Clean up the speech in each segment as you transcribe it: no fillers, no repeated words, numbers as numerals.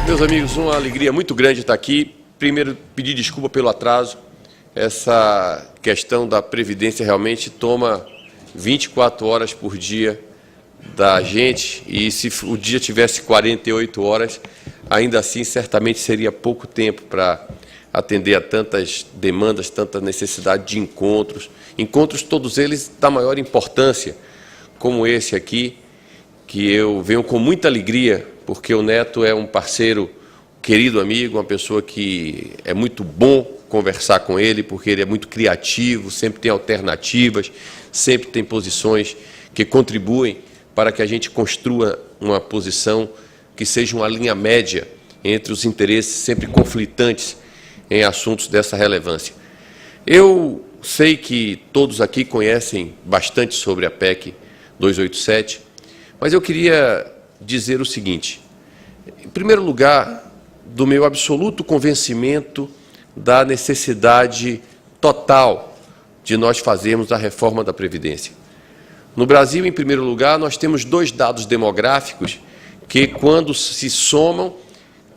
Meus amigos, uma alegria muito grande estar aqui. Primeiro, pedir desculpa pelo atraso. Essa questão da Previdência realmente toma 24 horas por dia da gente, e se o dia tivesse 48 horas, ainda assim, certamente seria pouco tempo para atender a tantas demandas, tanta necessidade de encontros. Encontros, todos eles, da maior importância, como esse aqui, que eu venho com muita alegria, porque o Neto é um parceiro, querido amigo, uma pessoa que é muito bom conversar com ele, porque ele é muito criativo, sempre tem alternativas, sempre tem posições que contribuem para que a gente construa uma posição que seja uma linha média entre os interesses sempre conflitantes em assuntos dessa relevância. Eu sei que todos aqui conhecem bastante sobre a PEC 287, mas eu queria dizer o seguinte: em primeiro lugar, do meu absoluto convencimento da necessidade total de nós fazermos a reforma da Previdência. No Brasil, em primeiro lugar, nós temos dois dados demográficos que, quando se somam,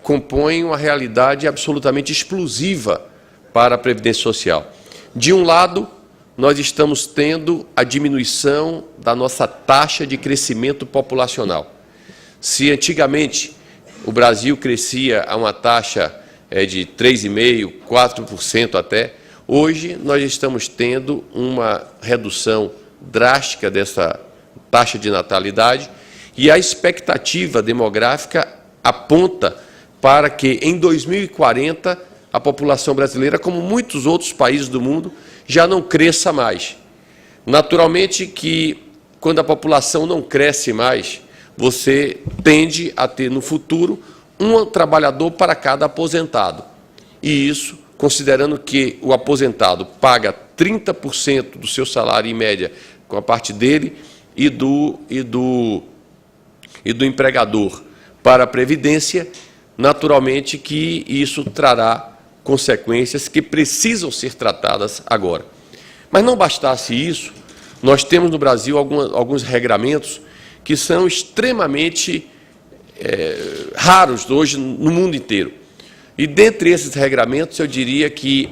compõem uma realidade absolutamente explosiva para a Previdência Social. De um lado, nós estamos tendo a diminuição da nossa taxa de crescimento populacional. Se antigamente o Brasil crescia a uma taxa de 3,5%, 4% até, hoje nós estamos tendo uma redução drástica dessa taxa de natalidade, e a expectativa demográfica aponta para que, em 2040, a população brasileira, como muitos outros países do mundo, já não cresça mais. Naturalmente que, quando a população não cresce mais, você tende a ter, no futuro, um trabalhador para cada aposentado. E isso, considerando que o aposentado paga 30% do seu salário, em média, com a parte dele e do empregador para a Previdência, naturalmente que isso trará consequências que precisam ser tratadas agora. Mas não bastasse isso, nós temos no Brasil alguns regramentos que são extremamente raros hoje no mundo inteiro. E, dentre esses regramentos, eu diria que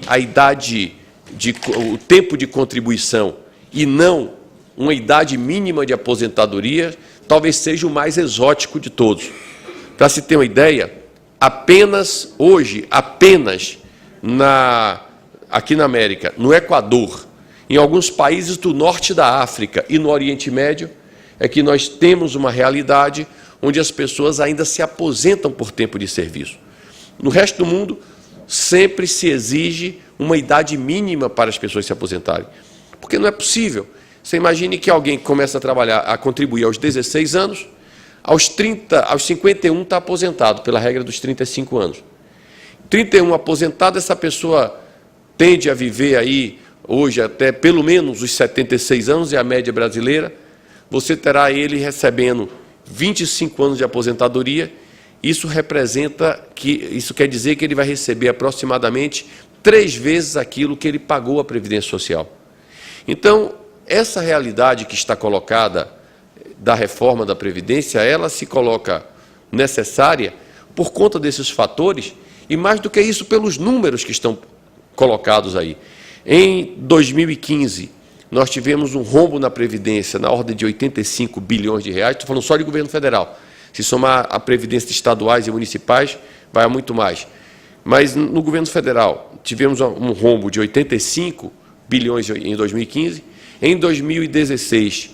o tempo de contribuição e não uma idade mínima de aposentadoria talvez seja o mais exótico de todos. Para se ter uma ideia, hoje, aqui na América, no Equador, em alguns países do norte da África e no Oriente Médio, é que nós temos uma realidade onde as pessoas ainda se aposentam por tempo de serviço. No resto do mundo, sempre se exige uma idade mínima para as pessoas se aposentarem, porque não é possível. Você imagine que alguém começa a trabalhar, a contribuir aos 16 anos, aos 51 está aposentado, pela regra dos 35 anos. 31 aposentado, essa pessoa tende a viver aí, hoje, até pelo menos os 76 anos, é a média brasileira. Você terá ele recebendo 25 anos de aposentadoria. Isso quer dizer que ele vai receber aproximadamente 3 vezes aquilo que ele pagou à Previdência Social. Então, essa realidade que está colocada da reforma da Previdência, ela se coloca necessária por conta desses fatores, e mais do que isso, pelos números que estão colocados aí. Em 2015, nós tivemos um rombo na Previdência na ordem de 85 bilhões de reais, estou falando só de governo federal. Se somar a Previdência de estaduais e municipais, vai a muito mais. Mas no governo federal, tivemos um rombo de 85 bilhões em 2015, em 2016,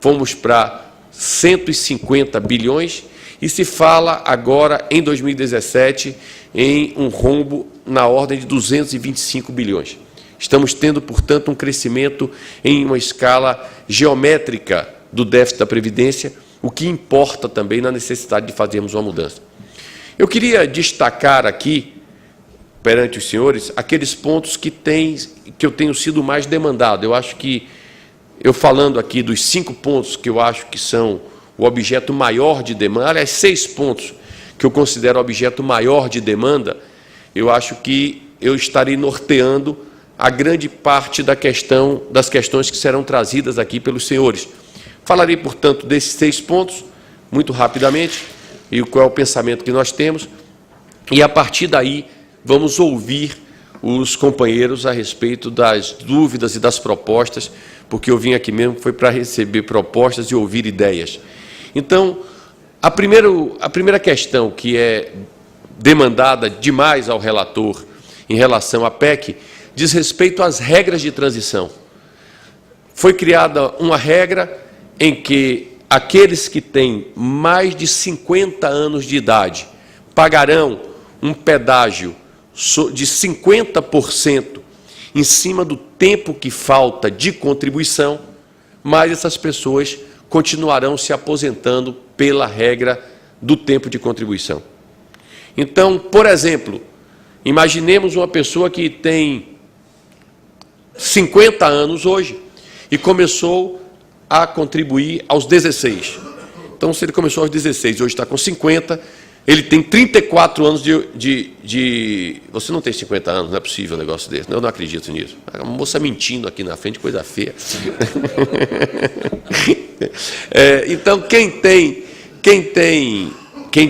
fomos para 150 bilhões, e se fala agora, em 2017, em um rombo na ordem de 225 bilhões. Estamos tendo, portanto, um crescimento em uma escala geométrica do déficit da Previdência, o que importa também na necessidade de fazermos uma mudança. Eu queria destacar aqui, perante os senhores, aqueles pontos que eu tenho sido mais demandado. Eu acho que, eu falando aqui dos 5 pontos que eu acho que são o objeto maior de demanda, aliás, 6 pontos que eu considero objeto maior de demanda, eu acho que eu estarei norteando a grande parte das questões que serão trazidas aqui pelos senhores. Falarei, portanto, desses 6 pontos, muito rapidamente, e qual é o pensamento que nós temos. e, a partir daí, vamos ouvir os companheiros a respeito das dúvidas e das propostas, porque eu vim aqui mesmo foi para receber propostas e ouvir ideias. Então, a primeira questão que é demandada demais ao relator em relação à PEC diz respeito às regras de transição. Foi criada uma regra em que aqueles que têm mais de 50 anos de idade pagarão um pedágio de 50% em cima do tempo que falta de contribuição, mas essas pessoas continuarão se aposentando pela regra do tempo de contribuição. Então, por exemplo, imaginemos uma pessoa que tem 50 anos hoje e começou a contribuir aos 16. Então, se ele começou aos 16 e hoje está com 50, ele tem 34 anos de... Você não tem 50 anos, não é possível um negócio desse. Eu não acredito nisso. Uma moça mentindo aqui na frente, coisa feia. Então, quem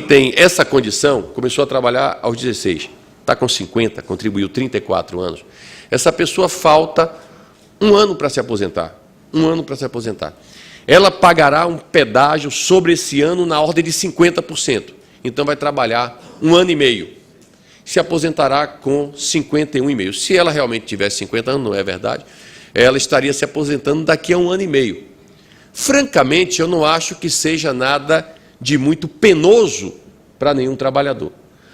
tem essa condição, começou a trabalhar aos 16, está com 50, contribuiu 34 anos, essa pessoa falta um ano para se aposentar. Um ano para se aposentar. Ela pagará um pedágio sobre esse ano na ordem de 50%. Então, vai trabalhar um ano e meio. Se aposentará com 51,5. Se ela realmente tivesse 50 anos, não é verdade, ela estaria se aposentando daqui a um ano e meio. Francamente, eu não acho que seja nada de muito penoso para nenhum trabalhador.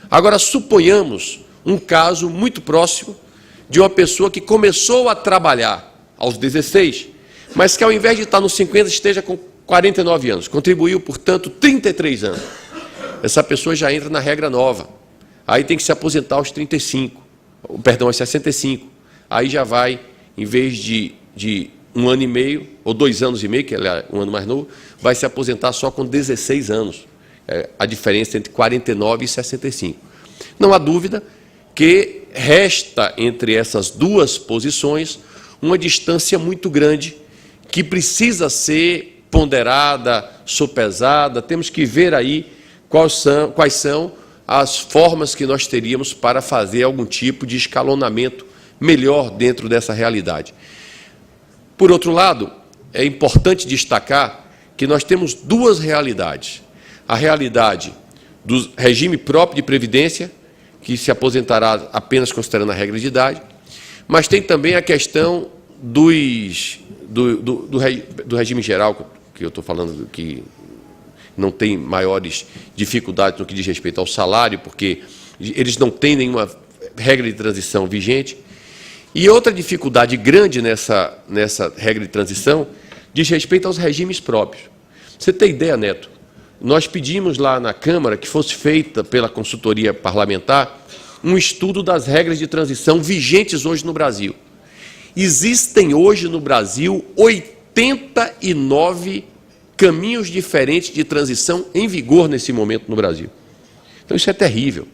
Agora, suponhamos um caso muito próximo de uma pessoa que começou a trabalhar aos 16, mas que, ao invés de estar nos 50, esteja com 49 anos. Contribuiu, portanto, 33 anos. Essa pessoa já entra na regra nova. Aí tem que se aposentar aos 35, perdão, aos 65. Aí já vai, em vez de um ano e meio, ou 2 anos e meio, que ele é um ano mais novo, vai se aposentar só com 16 anos. A diferença entre 49 e 65. Não há dúvida que resta entre essas duas posições uma distância muito grande que precisa ser ponderada, sopesada. Temos que ver aí quais são as formas que nós teríamos para fazer algum tipo de escalonamento melhor dentro dessa realidade. Por outro lado, é importante destacar que nós temos duas realidades. A realidade do regime próprio de previdência, que se aposentará apenas considerando a regra de idade, mas tem também a questão do regime geral, que eu estou falando que não tem maiores dificuldades no que diz respeito ao salário, porque eles não têm nenhuma regra de transição vigente. E outra dificuldade grande nessa regra de transição diz respeito aos regimes próprios. Você tem ideia, Neto? Nós pedimos lá na Câmara que fosse feita pela consultoria parlamentar um estudo das regras de transição vigentes hoje no Brasil. Existem hoje no Brasil 89 caminhos diferentes de transição em vigor nesse momento no Brasil. Então, isso é terrível.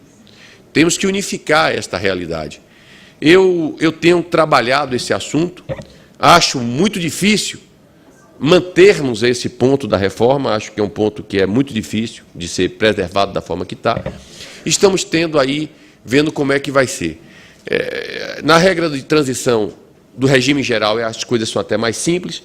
Temos que unificar esta realidade. Eu tenho trabalhado esse assunto, acho muito difícil mantermos esse ponto da reforma, acho que é um ponto que é muito difícil de ser preservado da forma que está. Estamos vendo como é que vai ser. Na regra de transição do regime geral, as coisas são até mais simples.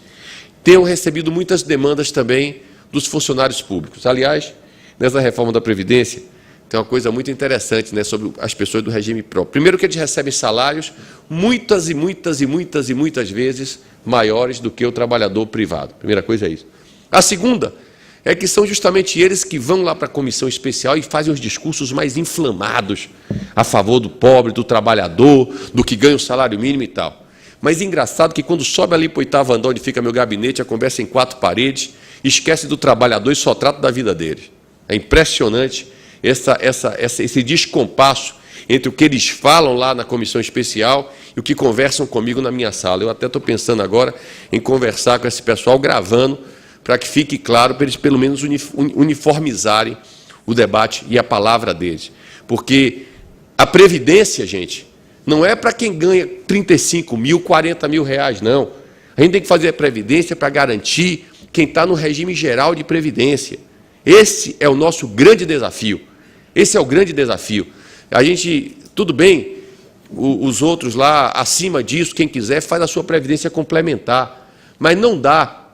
Tenho recebido muitas demandas também dos funcionários públicos. Aliás, nessa reforma da Previdência, tem uma coisa muito interessante, né, sobre as pessoas do regime próprio. Primeiro que eles recebem salários muitas vezes maiores do que o trabalhador privado. Primeira coisa é isso. A segunda é que são justamente eles que vão lá para a comissão especial e fazem os discursos mais inflamados a favor do pobre, do trabalhador, do que ganha o salário mínimo e tal. Mas é engraçado que quando sobe ali para o 8º andar, onde fica meu gabinete, a conversa em 4 paredes, esquece do trabalhador e só trata da vida deles. É impressionante esse descompasso entre o que eles falam lá na comissão especial e o que conversam comigo na minha sala. Eu até estou pensando agora em conversar com esse pessoal, gravando, para que fique claro, para eles pelo menos uniformizarem o debate e a palavra deles. Porque a Previdência, gente, não é para quem ganha 35 mil, 40 mil reais, não. A gente tem que fazer a Previdência para garantir quem está no regime geral de Previdência. Esse é o nosso grande desafio. Esse é o grande desafio. A gente, tudo bem, os outros lá, acima disso, quem quiser, faz a sua previdência complementar. Mas não dá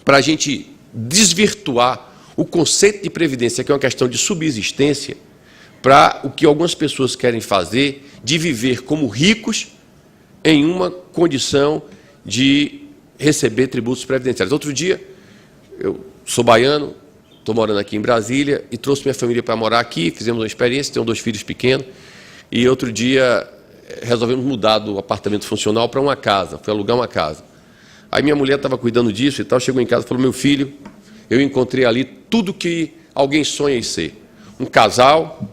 para a gente desvirtuar o conceito de previdência, que é uma questão de subsistência, para o que algumas pessoas querem fazer, de viver como ricos em uma condição de receber tributos previdenciários. Outro dia, eu sou baiano, estou morando aqui em Brasília e trouxe minha família para morar aqui, fizemos uma experiência, tenho 2 filhos pequenos, e outro dia resolvemos mudar do apartamento funcional para uma casa, foi alugar uma casa. Aí minha mulher estava cuidando disso e tal, chegou em casa e falou, meu filho, eu encontrei ali tudo que alguém sonha em ser. Um casal,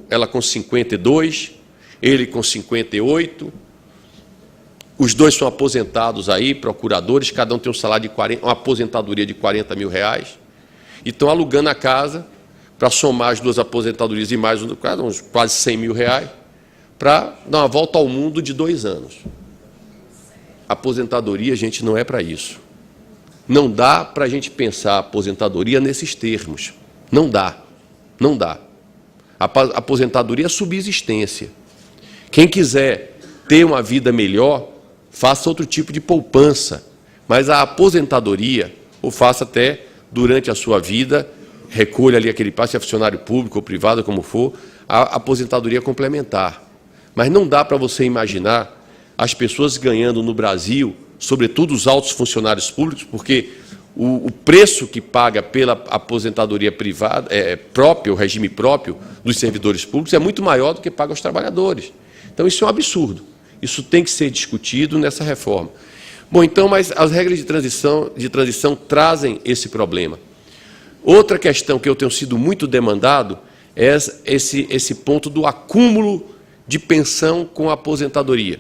ela com 52, ele com 58, os dois são aposentados aí, procuradores, cada um tem um salário de uma aposentadoria de R$40 mil, e estão alugando a casa para somar as 2 aposentadorias e mais uns quase R$100 mil, para dar uma volta ao mundo de 2 anos. Aposentadoria, gente, não é para isso. Não dá para a gente pensar a aposentadoria nesses termos. Não dá. Não dá. A aposentadoria é subsistência. Quem quiser ter uma vida melhor, faça outro tipo de poupança. Mas a aposentadoria, ou faça até durante a sua vida, recolha ali aquele passe, se é funcionário público ou privado, como for, a aposentadoria complementar. Mas não dá para você imaginar as pessoas ganhando no Brasil, sobretudo os altos funcionários públicos, porque o preço que paga pela aposentadoria privada, própria, o regime próprio dos servidores públicos, é muito maior do que paga aos trabalhadores. Então, isso é um absurdo. Isso tem que ser discutido nessa reforma. Bom, então, mas as regras de transição trazem esse problema. Outra questão que eu tenho sido muito demandado é esse ponto do acúmulo de pensão com aposentadoria.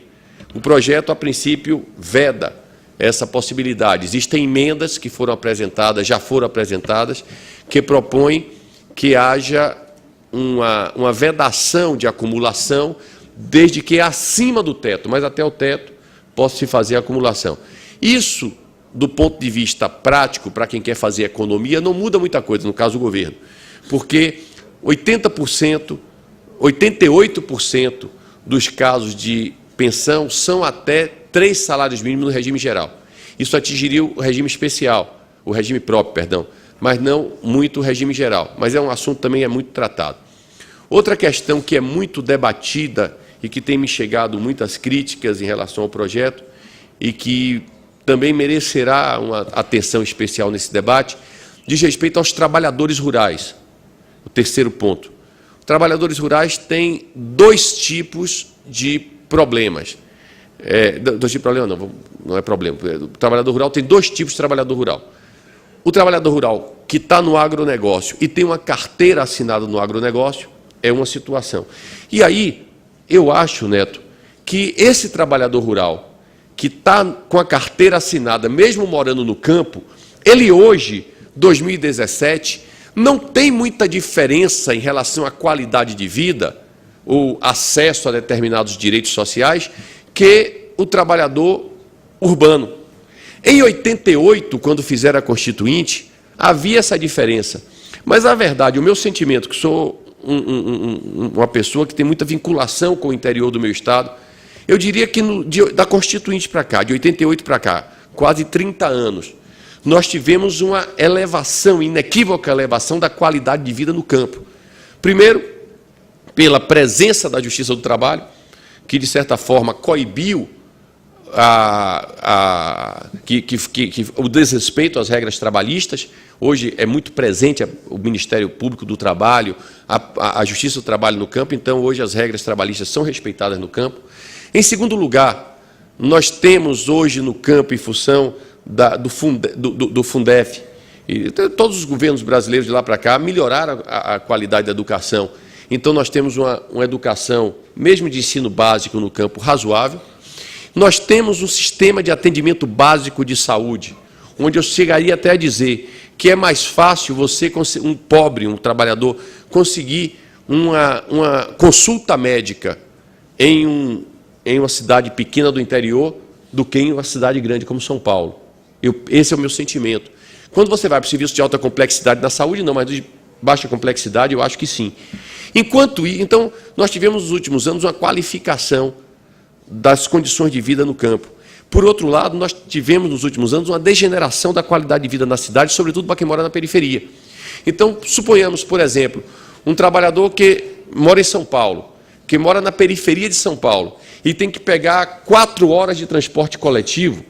O projeto, a princípio, veda essa possibilidade. Existem emendas que foram apresentadas, já foram apresentadas, que propõem que haja uma vedação de acumulação, desde que acima do teto, mas até o teto, possa se fazer a acumulação. Isso, do ponto de vista prático, para quem quer fazer economia, não muda muita coisa, no caso do governo, porque 80%, 88% dos casos de pensão são até 3 salários mínimos no regime geral. Isso atingiria o regime especial, o regime próprio, perdão, mas não muito o regime geral. Mas é um assunto também muito tratado. Outra questão que é muito debatida e que tem me chegado muitas críticas em relação ao projeto e que também merecerá uma atenção especial nesse debate, diz respeito aos trabalhadores rurais. O terceiro ponto. Os trabalhadores rurais têm 2 tipos de problemas. 2 tipos de problema, não é problema. O trabalhador rural tem 2 tipos de trabalhador rural. O trabalhador rural que está no agronegócio e tem uma carteira assinada no agronegócio é uma situação. E aí, eu acho, Neto, que esse trabalhador rural que está com a carteira assinada, mesmo morando no campo, ele hoje, 2017, não tem muita diferença em relação à qualidade de vida ou acesso a determinados direitos sociais que o trabalhador urbano. Em 88, quando fizeram a Constituinte, havia essa diferença. Mas, a verdade, o meu sentimento, que sou uma pessoa que tem muita vinculação com o interior do meu Estado, eu diria que da Constituinte para cá, de 88 para cá, quase 30 anos, nós tivemos uma elevação, inequívoca elevação da qualidade de vida no campo. Primeiro, pela presença da Justiça do Trabalho, que, de certa forma, coibiu o desrespeito às regras trabalhistas. Hoje é muito presente o Ministério Público do Trabalho, a Justiça do Trabalho no campo, então hoje as regras trabalhistas são respeitadas no campo. Em segundo lugar, nós temos hoje no campo, em função do Fundef, e todos os governos brasileiros de lá para cá melhoraram a qualidade da educação. Então nós temos uma educação, mesmo de ensino básico no campo, razoável. Nós temos um sistema de atendimento básico de saúde, onde eu chegaria até a dizer que é mais fácil você, um pobre, um trabalhador, conseguir uma consulta médica em uma cidade pequena do interior do que em uma cidade grande como São Paulo. Esse é o meu sentimento. Quando você vai para o serviço de alta complexidade na saúde, não, mas baixa complexidade? Eu acho que sim. Então, nós tivemos nos últimos anos uma qualificação das condições de vida no campo. Por outro lado, nós tivemos nos últimos anos uma degeneração da qualidade de vida na cidade, sobretudo para quem mora na periferia. Então, suponhamos, por exemplo, um trabalhador que mora em São Paulo, que mora na periferia de São Paulo, e tem que pegar 4 horas de transporte coletivo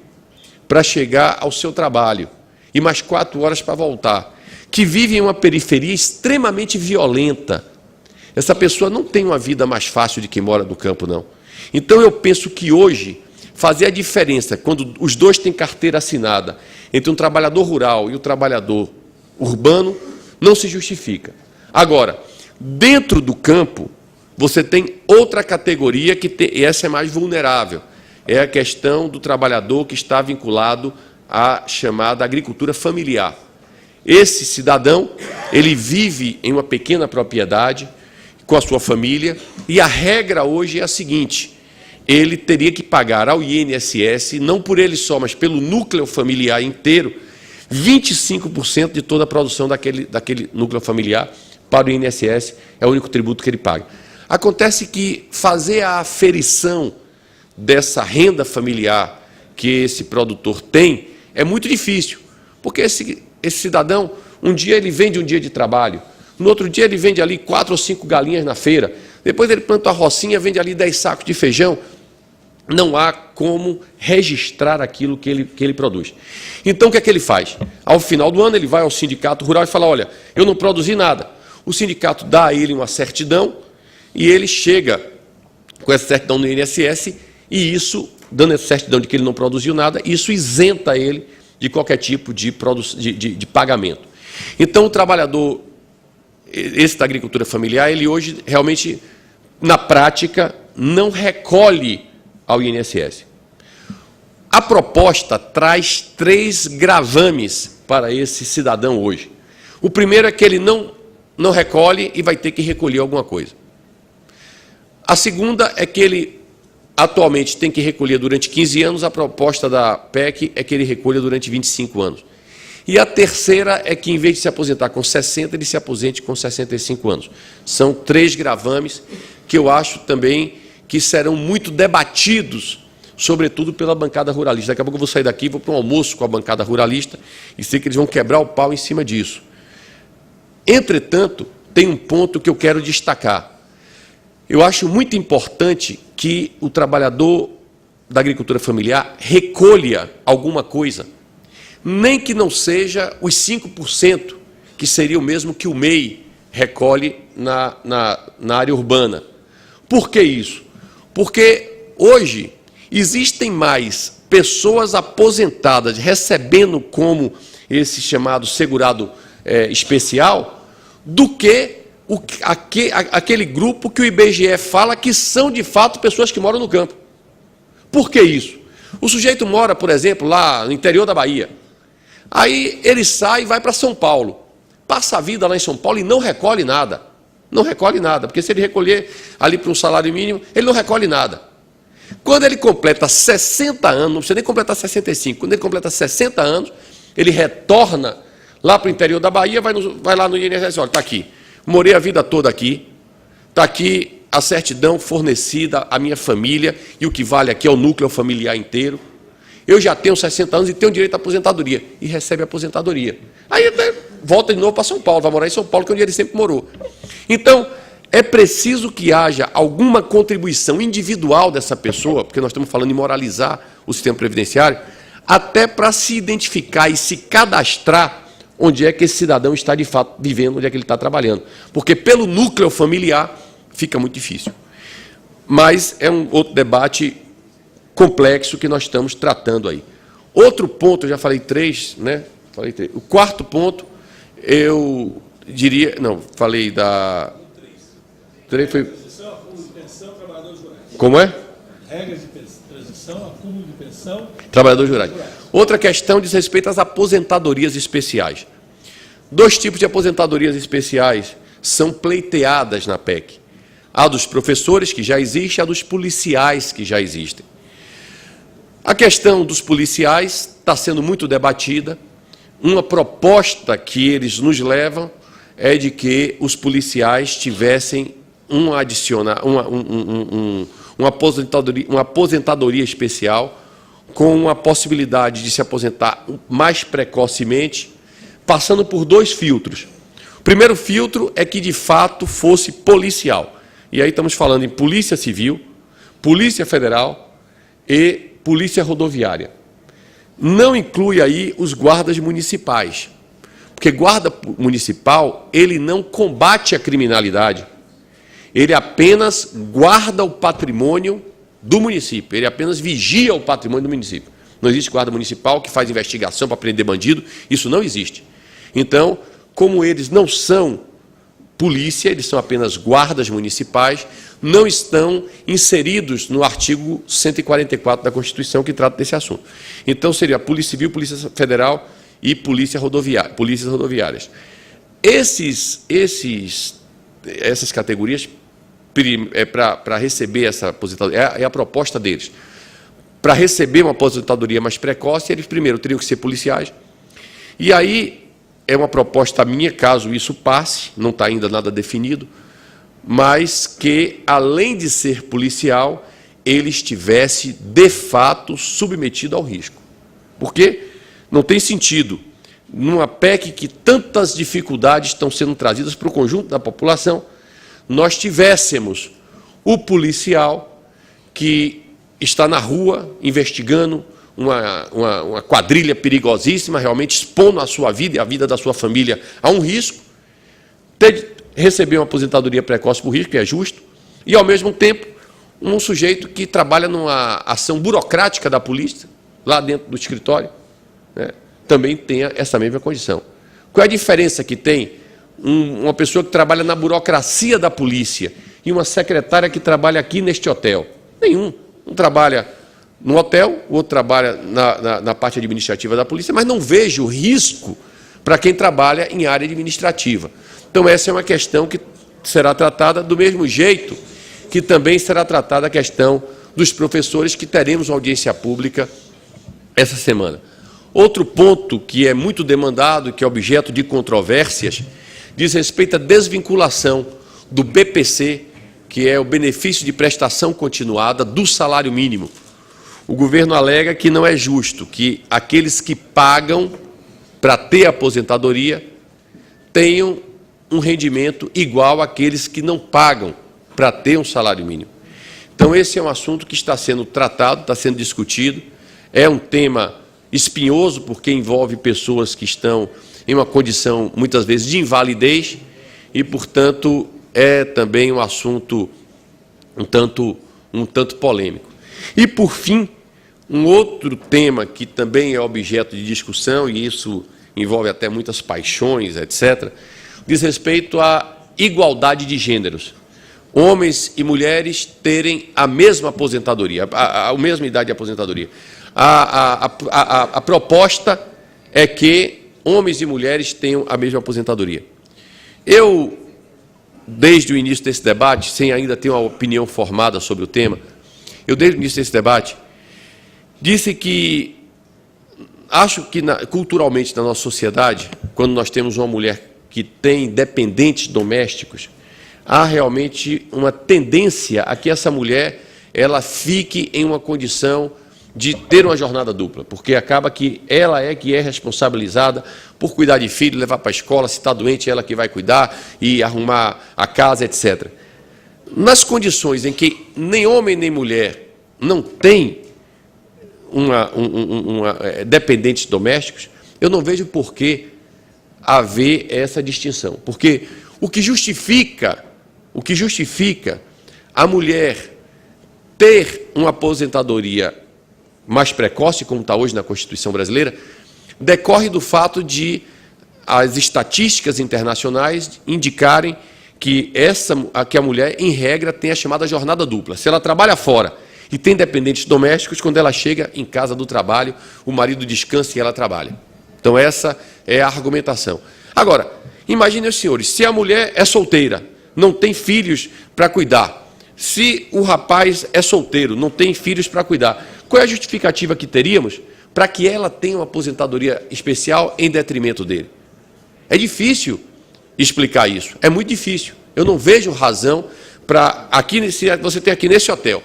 para chegar ao seu trabalho, e mais 4 horas para voltar, que vive em uma periferia extremamente violenta. Essa pessoa não tem uma vida mais fácil de quem mora no campo, não. Então, eu penso que hoje, fazer a diferença, quando os dois têm carteira assinada, entre um trabalhador rural e o trabalhador urbano, não se justifica. Agora, dentro do campo, você tem outra categoria, e essa é mais vulnerável, é a questão do trabalhador que está vinculado à chamada agricultura familiar. Esse cidadão, ele vive em uma pequena propriedade, com a sua família, e a regra hoje é a seguinte: ele teria que pagar ao INSS, não por ele só, mas pelo núcleo familiar inteiro, 25% de toda a produção daquele núcleo familiar para o INSS, é o único tributo que ele paga. Acontece que fazer a aferição dessa renda familiar que esse produtor tem é muito difícil, porque esse cidadão, um dia ele vende um dia de trabalho, no outro dia ele vende ali 4 ou 5 galinhas na feira, depois ele planta a rocinha, vende ali 10 sacos de feijão. Não há como registrar aquilo que ele produz. Então, o que é que ele faz? Ao final do ano, ele vai ao sindicato rural e fala: olha, eu não produzi nada. O sindicato dá a ele uma certidão e ele chega com essa certidão no INSS e isso, dando essa certidão de que ele não produziu nada, isso isenta ele de qualquer tipo de pagamento. Então, o trabalhador, esse da agricultura familiar, ele hoje, realmente, na prática, não recolhe ao INSS. A proposta traz 3 gravames para esse cidadão hoje. O primeiro é que ele não recolhe e vai ter que recolher alguma coisa. A segunda é que ele atualmente tem que recolher durante 15 anos, a proposta da PEC é que ele recolha durante 25 anos. E a terceira é que, em vez de se aposentar com 60, ele se aposente com 65 anos. São 3 gravames que eu acho também que serão muito debatidos, sobretudo pela bancada ruralista. Daqui a pouco eu vou sair daqui, vou para um almoço com a bancada ruralista e sei que eles vão quebrar o pau em cima disso. Entretanto, tem um ponto que eu quero destacar. Eu acho muito importante que o trabalhador da agricultura familiar recolha alguma coisa, nem que não seja os 5%, que seria o mesmo que o MEI recolhe na área urbana. Por que isso? Porque hoje existem mais pessoas aposentadas recebendo como esse chamado segurado especial do que aquele grupo que o IBGE fala que são, de fato, pessoas que moram no campo. Por que isso? O sujeito mora, por exemplo, lá no interior da Bahia. Aí ele sai e vai para São Paulo. Passa a vida lá em São Paulo e não recolhe nada. Não recolhe nada, porque se ele recolher ali para um salário mínimo, ele não recolhe nada. Quando ele completa 60 anos, não precisa nem completar 65, quando ele completa 60 anos, ele retorna lá para o interior da Bahia, vai lá no INSS, olha, está aqui, morei a vida toda aqui, está aqui a certidão fornecida à minha família, e o que vale aqui é o núcleo familiar inteiro. Eu já tenho 60 anos e tenho direito à aposentadoria. E recebe a aposentadoria. Aí volta de novo para São Paulo, vai morar em São Paulo, que é onde ele sempre morou. Então, é preciso que haja alguma contribuição individual dessa pessoa, porque nós estamos falando em moralizar o sistema previdenciário, até para se identificar e se cadastrar onde é que esse cidadão está, de fato, vivendo, onde é que ele está trabalhando. Porque pelo núcleo familiar fica muito difícil. Mas é um outro debate complexo que nós estamos tratando aí. Outro ponto, eu já falei 3, né? Falei 3. O quarto ponto, eu diria... Não, falei da... 3 foi... Como é? Regras de transição, acúmulo de pensão... Trabalhadores rurais. Outra questão diz respeito às aposentadorias especiais. 2 tipos de aposentadorias especiais são pleiteadas na PEC. A dos professores, que já existe, e a dos policiais, que já existem. A questão dos policiais está sendo muito debatida. Uma proposta que eles nos levam é de que os policiais tivessem uma aposentadoria especial, com a possibilidade de se aposentar mais precocemente, passando por 2 filtros. O primeiro filtro é que, de fato, fosse policial. E aí estamos falando em Polícia Civil, Polícia Federal e Polícia Rodoviária. Não inclui aí os guardas municipais, porque guarda municipal, ele não combate a criminalidade, ele apenas guarda o patrimônio do município, ele apenas vigia o patrimônio do município. Não existe guarda municipal que faz investigação para prender bandido, isso não existe. Então, como eles não são polícia, eles são apenas guardas municipais, não estão inseridos no artigo 144 da Constituição, que trata desse assunto. Então, seria Polícia Civil, Polícia Federal e polícias rodoviárias. Essas categorias, para receber essa aposentadoria, é a proposta deles. Para receber uma aposentadoria mais precoce, eles primeiro teriam que ser policiais. E aí, é uma proposta minha, caso isso passe, não está ainda nada definido, mas que, além de ser policial, ele estivesse, de fato, submetido ao risco. Porque não tem sentido, numa PEC que tantas dificuldades estão sendo trazidas para o conjunto da população, nós tivéssemos o policial que está na rua investigando uma quadrilha perigosíssima, realmente expondo a sua vida e a vida da sua família a um risco, receber uma aposentadoria precoce por risco, que é justo, e, ao mesmo tempo, um sujeito que trabalha numa ação burocrática da polícia, lá dentro do escritório, né, também tenha essa mesma condição. Qual é a diferença que tem uma pessoa que trabalha na burocracia da polícia e uma secretária que trabalha aqui neste hotel? Nenhum. Um trabalha no hotel, o outro trabalha na parte administrativa da polícia, mas não vejo risco para quem trabalha em área administrativa. Então, essa é uma questão que será tratada do mesmo jeito que também será tratada a questão dos professores, que teremos audiência pública essa semana. Outro ponto que é muito demandado, que é objeto de controvérsias, diz respeito à desvinculação do BPC, que é o benefício de prestação continuada, do salário mínimo. O governo alega que não é justo que aqueles que pagam para ter aposentadoria tenham um rendimento igual àqueles que não pagam para ter um salário mínimo. Então, esse é um assunto que está sendo tratado, está sendo discutido, é um tema espinhoso, porque envolve pessoas que estão em uma condição, muitas vezes, de invalidez, e, portanto, é também um assunto um tanto polêmico. E, por fim, um outro tema que também é objeto de discussão, e isso envolve até muitas paixões, etc., diz respeito à igualdade de gêneros. Homens e mulheres terem a mesma aposentadoria, a mesma idade de aposentadoria. A proposta é que homens e mulheres tenham a mesma aposentadoria. Eu, desde o início desse debate, sem ainda ter uma opinião formada sobre o tema, desde o início desse debate, disse que acho que culturalmente na nossa sociedade, quando nós temos uma mulher que tem dependentes domésticos, há realmente uma tendência a que essa mulher ela fique em uma condição de ter uma jornada dupla, porque acaba que ela é que é responsabilizada por cuidar de filho, levar para a escola, se está doente, ela que vai cuidar e arrumar a casa, etc. Nas condições em que nem homem nem mulher não tem dependentes domésticos, eu não vejo por que haver essa distinção, porque o que justifica a mulher ter uma aposentadoria mais precoce, como está hoje na Constituição brasileira, decorre do fato de as estatísticas internacionais indicarem que a mulher, em regra, tem a chamada jornada dupla. Se ela trabalha fora e tem dependentes domésticos, quando ela chega em casa do trabalho, o marido descansa e ela trabalha. Então, essa é a argumentação. Agora, imaginem os senhores, se a mulher é solteira, não tem filhos para cuidar, se o rapaz é solteiro, não tem filhos para cuidar, qual é a justificativa que teríamos para que ela tenha uma aposentadoria especial em detrimento dele? É difícil explicar isso. É muito difícil. Eu não vejo razão para... Você tem aqui nesse hotel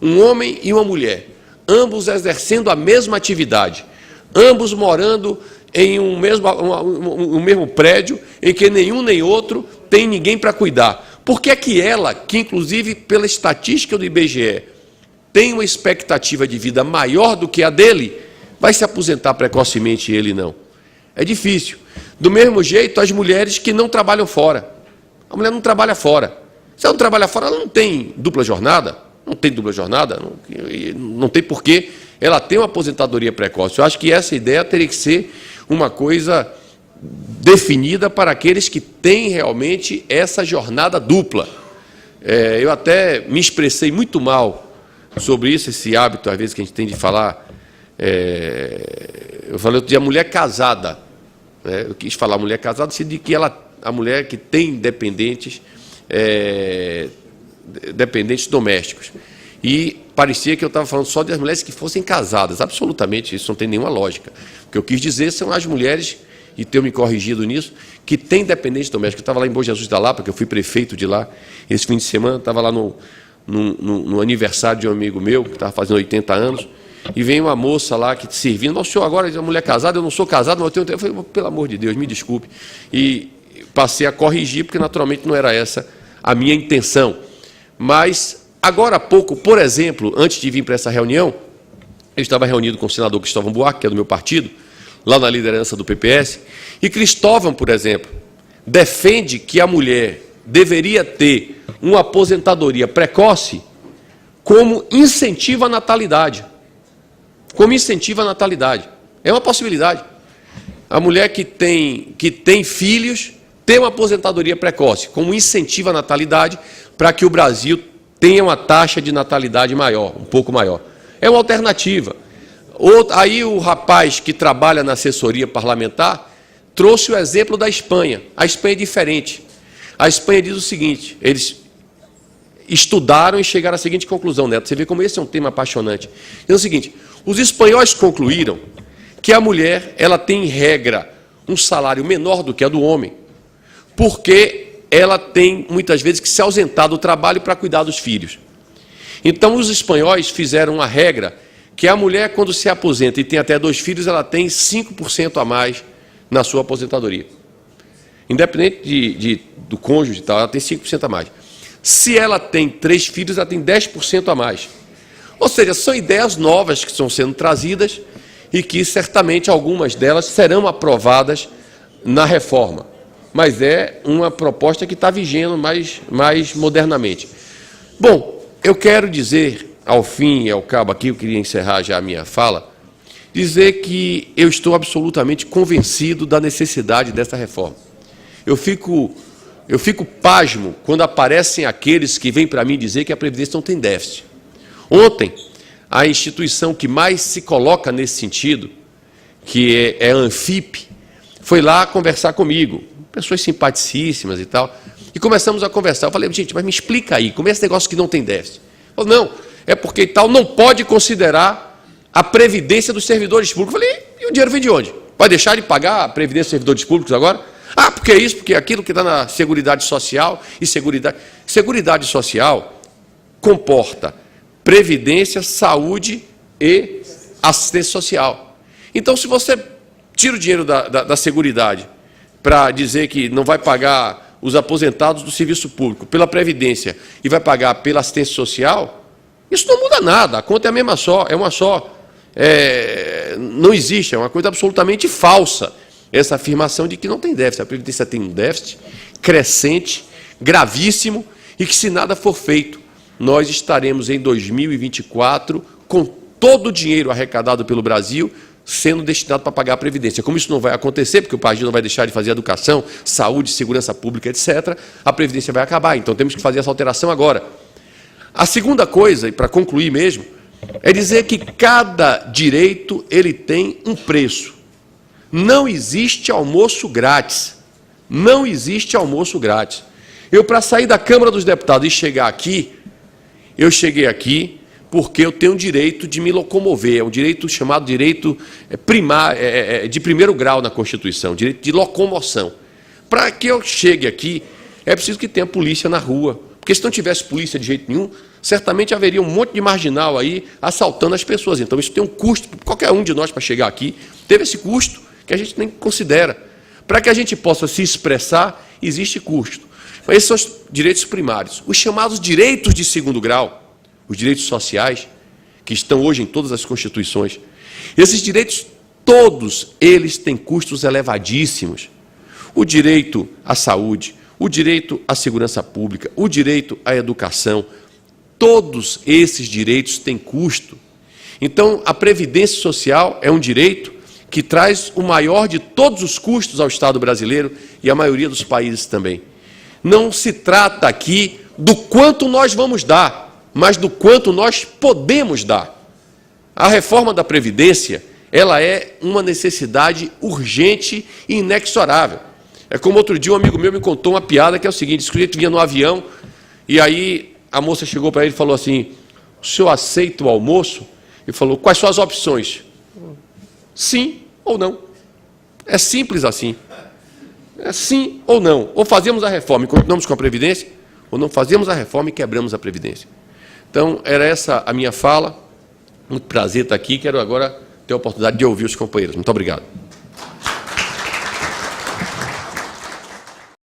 um homem e uma mulher, ambos exercendo a mesma atividade, ambos morando em um mesmo prédio, em que nenhum nem outro tem ninguém para cuidar. Por que é que ela, que inclusive pela estatística do IBGE, tem uma expectativa de vida maior do que a dele, vai se aposentar precocemente e ele não? É difícil. Do mesmo jeito, as mulheres que não trabalham fora. A mulher não trabalha fora. Se ela não trabalha fora, ela não tem dupla jornada. Não tem dupla jornada, não tem porquê ela ter uma aposentadoria precoce. Eu acho que essa ideia teria que ser uma coisa definida para aqueles que têm realmente essa jornada dupla. Eu até me expressei muito mal sobre isso, esse hábito, às vezes, que a gente tem de falar. Eu falei outro dia, mulher casada. Eu quis falar mulher casada, de que a mulher que tem dependentes domésticos. E parecia que eu estava falando só das mulheres que fossem casadas. Absolutamente, isso não tem nenhuma lógica. O que eu quis dizer são as mulheres, e tenho me corrigido nisso, que têm dependentes domésticos. Eu estava lá em Bom Jesus da Lapa, porque eu fui prefeito de lá, esse fim de semana, estava lá no aniversário de um amigo meu, que estava fazendo 80 anos, e vem uma moça lá que te servindo. Mas o senhor agora é uma mulher casada? Eu não sou casado, mas eu tenho... Eu falei, pelo amor de Deus, me desculpe. E passei a corrigir, porque naturalmente não era essa a minha intenção. Mas, agora há pouco, por exemplo, antes de vir para essa reunião, eu estava reunido com o senador Cristóvão Buarque, que é do meu partido, lá na liderança do PPS, e Cristóvão, por exemplo, defende que a mulher deveria ter uma aposentadoria precoce como incentivo à natalidade. Como incentivo à natalidade. É uma possibilidade. A mulher que tem filhos tem uma aposentadoria precoce, como incentivo à natalidade, para que o Brasil tenha uma taxa de natalidade maior, um pouco maior. É uma alternativa. Aí o rapaz que trabalha na assessoria parlamentar trouxe o exemplo da Espanha. A Espanha é diferente. A Espanha diz o seguinte, eles estudaram e chegaram à seguinte conclusão, Neto. Você vê como esse é um tema apaixonante. É o seguinte, os espanhóis concluíram que a mulher ela tem, em regra, um salário menor do que a do homem, porque ela tem, muitas vezes, que se ausentar do trabalho para cuidar dos filhos. Então, os espanhóis fizeram uma regra que a mulher, quando se aposenta e tem até 2 filhos, ela tem 5% a mais na sua aposentadoria. Independente do cônjuge e tal, ela tem 5% a mais. Se ela tem 3 filhos, ela tem 10% a mais. Ou seja, são ideias novas que estão sendo trazidas e que, certamente, algumas delas serão aprovadas na reforma. Mas é uma proposta que está vigendo mais modernamente. Bom, eu quero dizer, ao fim e ao cabo aqui, eu queria encerrar já a minha fala, dizer que eu estou absolutamente convencido da necessidade dessa reforma. Eu fico pasmo quando aparecem aqueles que vêm para mim dizer que a Previdência não tem déficit. Ontem, a instituição que mais se coloca nesse sentido, que é a Anfip, foi lá conversar comigo, pessoas simpaticíssimas e tal, e começamos a conversar. Eu falei, gente, mas me explica aí, como é esse negócio que não tem déficit? Falei, não, é porque tal não pode considerar a previdência dos servidores públicos. Eu falei, e o dinheiro vem de onde? Vai deixar de pagar a previdência dos servidores públicos agora? Ah, porque é isso, porque é aquilo que está na Seguridade Social e Seguridade... Seguridade Social comporta previdência, saúde e assistência social. Então, se você tira o dinheiro da Seguridade para dizer que não vai pagar os aposentados do serviço público pela Previdência e vai pagar pela assistência social, isso não muda nada, a conta é a mesma só, é uma só. Não existe, é uma coisa absolutamente falsa essa afirmação de que não tem déficit. A Previdência tem um déficit crescente, gravíssimo, e que, se nada for feito, nós estaremos em 2024 com todo o dinheiro arrecadado pelo Brasil sendo destinado para pagar a Previdência. Como isso não vai acontecer, porque o país não vai deixar de fazer educação, saúde, segurança pública, etc., a Previdência vai acabar. Então, temos que fazer essa alteração agora. A segunda coisa, e para concluir mesmo, é dizer que cada direito ele tem um preço. Não existe almoço grátis. Não existe almoço grátis. Eu, para sair da Câmara dos Deputados e chegar aqui, eu cheguei aqui porque eu tenho o direito de me locomover, é um direito chamado direito de primeiro grau na Constituição, direito de locomoção. para que eu chegue aqui, é preciso que tenha polícia na rua. Porque se não tivesse polícia de jeito nenhum, certamente haveria um monte de marginal aí assaltando as pessoas. Então, isso tem um custo, qualquer um de nós para chegar aqui, teve esse custo que a gente nem considera. Para que a gente possa se expressar, existe custo. Mas esses são os direitos primários. Os chamados direitos de segundo grau, os direitos sociais, que estão hoje em todas as constituições, esses direitos, todos eles têm custos elevadíssimos. O direito à saúde, o direito à segurança pública, o direito à educação, todos esses direitos têm custo. Então, a Previdência Social é um direito que traz o maior de todos os custos ao Estado brasileiro e à maioria dos países também. Não se trata aqui do quanto nós vamos dar, mas do quanto nós podemos dar. A reforma da Previdência, ela é uma necessidade urgente e inexorável. É como outro dia um amigo meu me contou uma piada que é o seguinte: o sujeito vinha no avião e aí a moça chegou para ele e falou assim: o senhor aceita o almoço? Ele falou: quais são as opções? Sim ou não. É simples assim. É sim ou não. Ou fazemos a reforma e continuamos com a Previdência, ou não fazemos a reforma e quebramos a Previdência. Então, era essa a minha fala. Muito prazer estar aqui. Quero agora ter a oportunidade de ouvir os companheiros. Muito obrigado.